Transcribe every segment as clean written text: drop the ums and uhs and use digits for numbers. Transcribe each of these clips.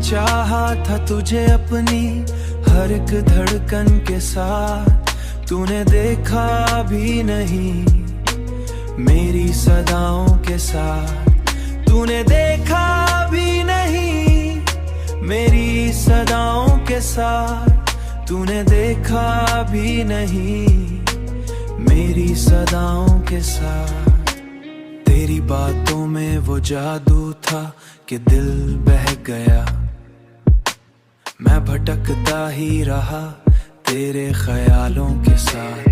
चाहा था तुझे अपनी हर एक धड़कन के साथ, तूने देखा भी नहीं मेरी सदाओं के साथ, तूने देखा भी नहीं मेरी सदाओं के साथ, तूने देखा भी नहीं मेरी सदाओं के साथ। तेरी बातों में वो जादू था कि दिल बह गया, मैं भटकता ही रहा तेरे ख्यालों के साथ।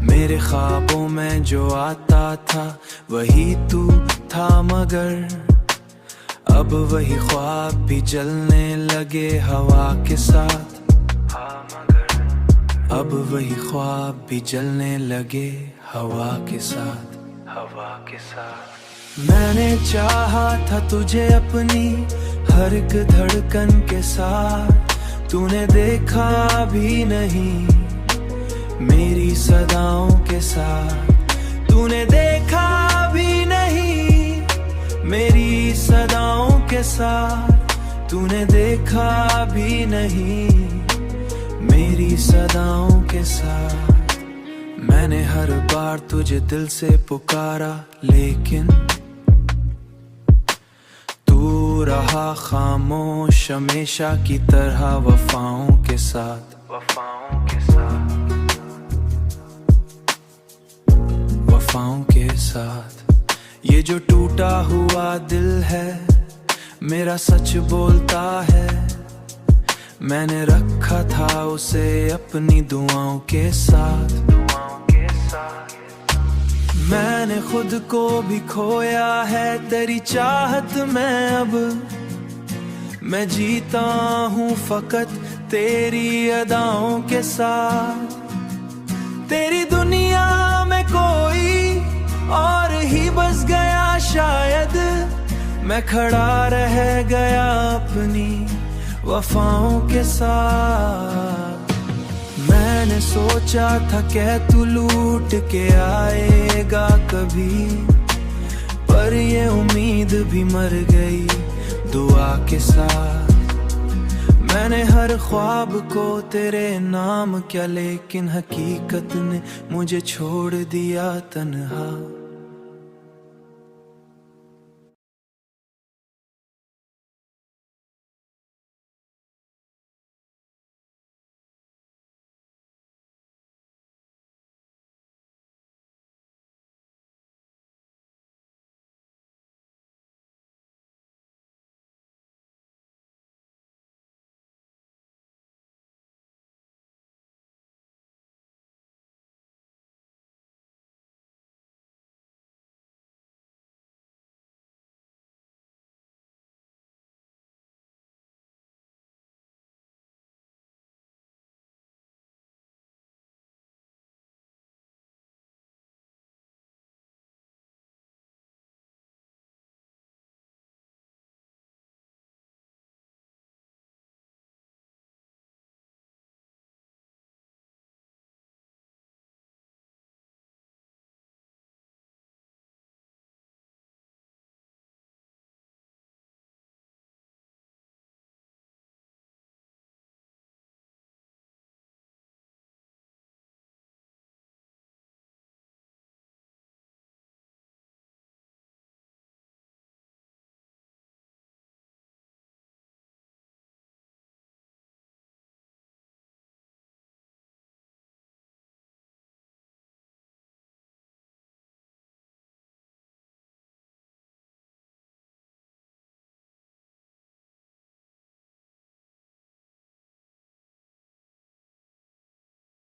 मेरे ख्वाबों में जो आता था वही तू था, मगर अब वही ख्वाब भी जलने लगे हवा के साथ। अब वही ख्वाब भी जलने लगे हवा के साथ। मैंने चाहा था तुझे अपनी हर एक धड़कन के साथ, तूने देखा भी नहीं मेरी सदाओं के साथ, तूने देखा भी नहीं मेरी सदाओं के साथ, तूने देखा भी नहीं मेरी सदाओं के साथ। मैंने हर बार तुझे दिल से पुकारा, लेकिन तू रहा खामोश हमेशा की तरह वफाओं के साथ। वफाओं के साथ ये जो टूटा हुआ दिल है मेरा सच बोलता है, मैंने रखा था उसे अपनी दुआओं के साथ। मैंने खुद को भी खोया है तेरी चाहत में, अब मैं जीता हूँ फकत तेरी अदाओं के साथ। तेरी दुनिया में कोई और ही बस गया शायद, मैं खड़ा रह गया अपनी वफाओं के साथ। मैंने सोचा था कि तू लूट के आएगा कभी, पर ये उम्मीद भी मर गई दुआ के साथ। मैंने हर ख्वाब को तेरे नाम किया, लेकिन हकीकत ने मुझे छोड़ दिया तन्हा।